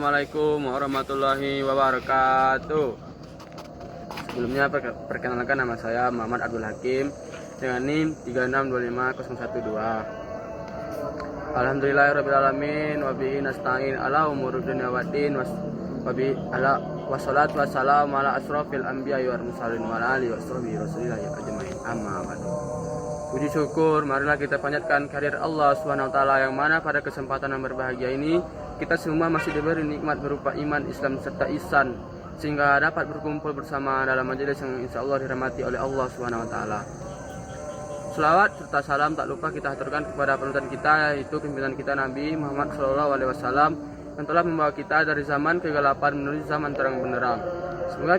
Assalamualaikum warahmatullahi wabarakatuh. Sebelumnya perkenalkan, nama saya Muhammad Abdul Hakim dengan NIM 3625012. Alhamdulillahirrabbilalamin, wabihi nasta'in ala umuri dunya waddin, wassalatu wassalamu ala asrofil anbiya wal mursalin wa ala alihi washabihi rasulillahi ajmain, amma ba'du. Puji syukur marilah kita panjatkan kehadirat Allah SWT, yang mana pada kesempatan yang berbahagia ini kita semua masih diberi nikmat berupa iman, Islam serta ihsan, sehingga dapat berkumpul bersama dalam majelis yang insya Allah dirahmati oleh Allah SWT. Selawat serta salam tak lupa kita haturkan kepada panutan kita, yaitu pimpinan kita Nabi Muhammad SAW, yang telah membawa kita dari zaman kegelapan menuju zaman terang benderang. Semoga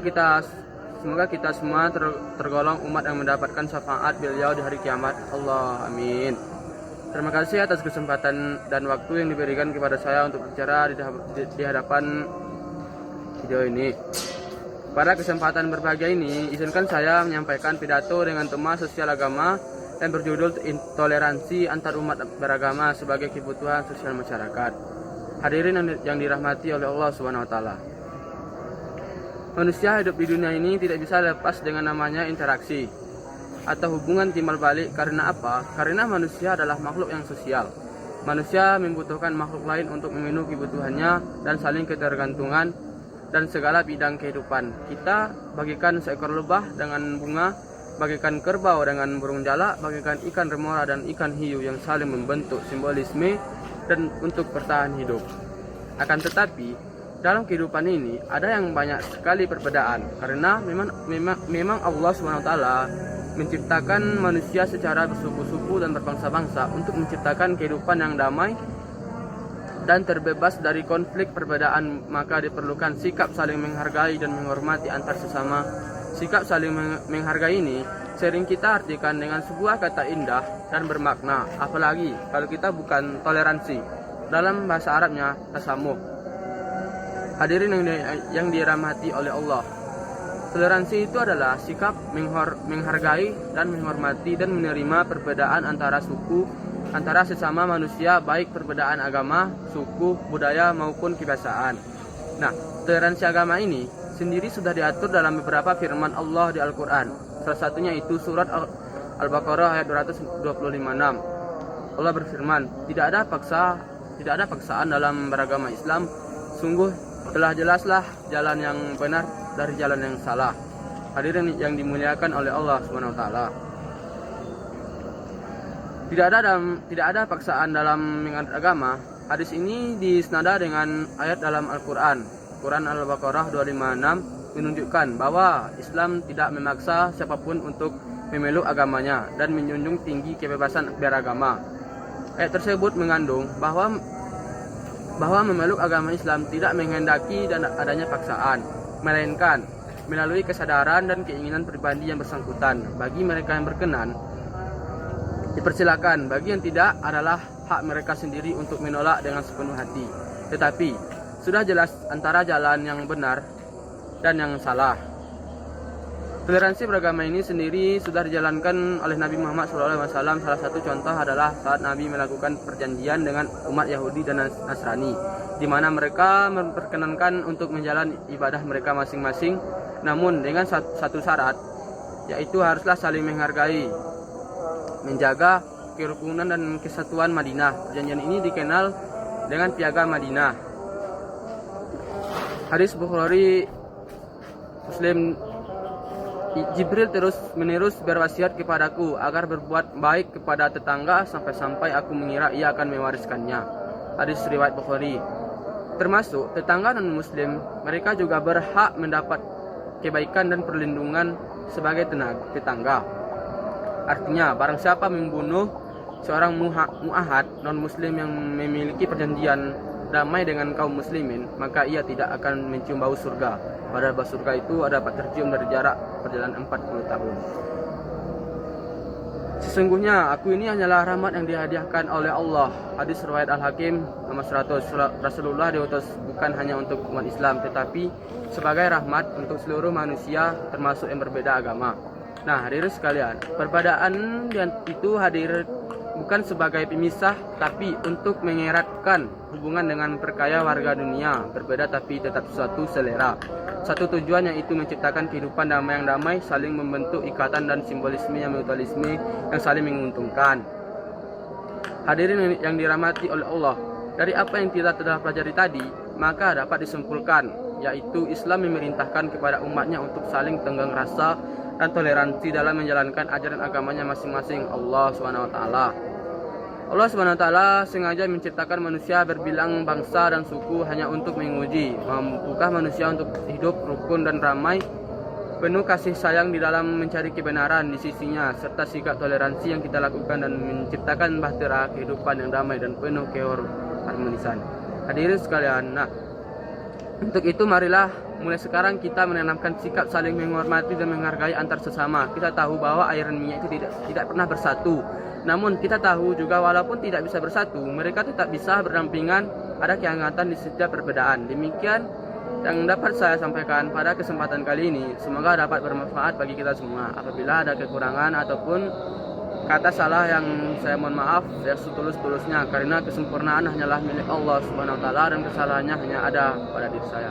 kita semua tergolong umat yang mendapatkan syafaat beliau di hari kiamat. Allah amin. Terima kasih atas kesempatan dan waktu yang diberikan kepada saya untuk bicara di hadapan video ini. Pada kesempatan berbahagia ini, izinkan saya menyampaikan pidato dengan tema sosial agama dan berjudul intoleransi antar umat beragama sebagai kebutuhan sosial masyarakat. Hadirin yang dirahmati oleh Allah SWT. Manusia hidup di dunia ini tidak bisa lepas dengan namanya interaksi atau hubungan timbal balik. Karena apa? Karena manusia adalah makhluk yang sosial. Manusia membutuhkan makhluk lain untuk memenuhi kebutuhannya dan saling ketergantungan dan segala bidang kehidupan. Kita bagikan seekor lebah dengan bunga, bagikan kerbau dengan burung jalak, bagikan ikan remora dan ikan hiu yang saling membentuk simbolisme dan untuk bertahan hidup. Akan tetapi dalam kehidupan ini ada yang banyak sekali perbedaan, karena memang Allah SWT menciptakan manusia secara bersuku-suku dan berbangsa-bangsa untuk menciptakan kehidupan yang damai dan terbebas dari konflik perbedaan. Maka diperlukan sikap saling menghargai dan menghormati antar sesama. Sikap saling menghargai ini sering kita artikan dengan sebuah kata indah dan bermakna, apalagi kalau kita bukan toleransi. Dalam bahasa Arabnya tasamuh. Hadirin yang dirahmati oleh Allah, toleransi itu adalah sikap menghargai dan menghormati dan menerima perbedaan antara suku, antara sesama manusia, baik perbedaan agama, suku, budaya maupun kebiasaan. Nah, toleransi agama ini sendiri sudah diatur dalam beberapa firman Allah di Al-Quran. Salah satunya itu surat Al-Baqarah ayat 226. Allah berfirman, tidak ada paksaan dalam beragama Islam. Sungguh telah jelaslah jalan yang benar dari jalan yang salah. Hadirin yang dimuliakan oleh Allah SWT. Tidak ada paksaan dalam menganut agama. Hadis ini disenada dengan ayat dalam Al-Quran. Quran Al-Baqarah 256 menunjukkan bahwa Islam tidak memaksa siapapun untuk memeluk agamanya dan menjunjung tinggi kebebasan beragama. Ayat tersebut mengandung bahwa memeluk agama Islam tidak menghendaki dan adanya paksaan, melainkan melalui kesadaran dan keinginan pribadi yang bersangkutan. Bagi mereka yang berkenan, dipersilakan. Bagi yang tidak, adalah hak mereka sendiri untuk menolak dengan sepenuh hati. Tetapi sudah jelas antara jalan yang benar dan yang salah. Toleransi beragama ini sendiri sudah dijalankan oleh Nabi Muhammad SAW. Salah satu contoh adalah saat Nabi melakukan perjanjian dengan umat Yahudi dan Nasrani, di mana mereka memperkenankan untuk menjalani ibadah mereka masing-masing, namun dengan satu syarat, yaitu haruslah saling menghargai, menjaga kerukunan dan kesatuan Madinah. Perjanjian ini dikenal dengan Piagam Madinah. Hadis Bukhari Muslim. Jibril terus-menerus berwasiat kepadaku agar berbuat baik kepada tetangga sampai-sampai aku mengira ia akan mewariskannya. Hadis riwayat Bukhari. Termasuk tetangga non-muslim, mereka juga berhak mendapat kebaikan dan perlindungan sebagai tetangga. Artinya, barang siapa membunuh seorang mu'ahad non-muslim yang memiliki perjanjian damai dengan kaum muslimin, maka ia tidak akan mencium bau surga. Padahal bau surga itu dapat tercium dari jarak perjalanan 40 tahun. Sesungguhnya aku ini hanyalah rahmat yang dihadiahkan oleh Allah. Hadis riwayat Al-Hakim nomor 100. Rasulullah diutus bukan hanya untuk umat Islam, tetapi sebagai rahmat untuk seluruh manusia, termasuk yang berbeda agama. Nah, hadirin sekalian, perbedaan itu hadir bukan sebagai pemisah, tapi untuk mengeratkan hubungan dengan memperkaya warga dunia, berbeda tapi tetap suatu selera. Satu tujuan yaitu menciptakan kehidupan damai yang damai, saling membentuk ikatan dan simbolisme yang mutualisme yang saling menguntungkan. Hadirin yang dirahmati oleh Allah, dari apa yang kita telah pelajari tadi, maka dapat disimpulkan, yaitu Islam memerintahkan kepada umatnya untuk saling tenggang rasa dan toleransi dalam menjalankan ajaran agamanya masing-masing. Allah SWT sengaja menciptakan manusia berbilang bangsa dan suku hanya untuk menguji, mampukah manusia untuk hidup rukun dan ramai, penuh kasih sayang di dalam mencari kebenaran di sisinya, serta sikap toleransi yang kita lakukan dan menciptakan bahtera kehidupan yang damai dan penuh keharmonisan. Hadirin sekalian, untuk itu marilah mulai sekarang kita menanamkan sikap saling menghormati dan menghargai antar sesama. Kita tahu bahwa air dan minyak itu tidak pernah bersatu. Namun kita tahu juga walaupun tidak bisa bersatu, mereka tetap bisa berdampingan, ada kehangatan di setiap perbedaan. Demikian yang dapat saya sampaikan pada kesempatan kali ini. Semoga dapat bermanfaat bagi kita semua. Apabila ada kekurangan ataupun kata salah yang saya mohon maaf ya setulus-tulusnya, karena kesempurnaan hanyalah milik Allah SWT dan kesalahannya hanya ada pada diri saya.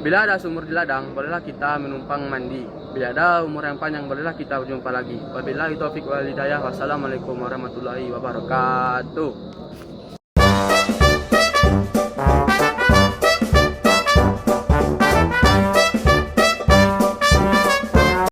Bila ada sumur di ladang, bolehlah kita menumpang mandi. Bila ada umur yang panjang, bolehlah kita berjumpa lagi. Wabillahi taufiq wal hidayah. Wassalamualaikum warahmatullahi wabarakatuh.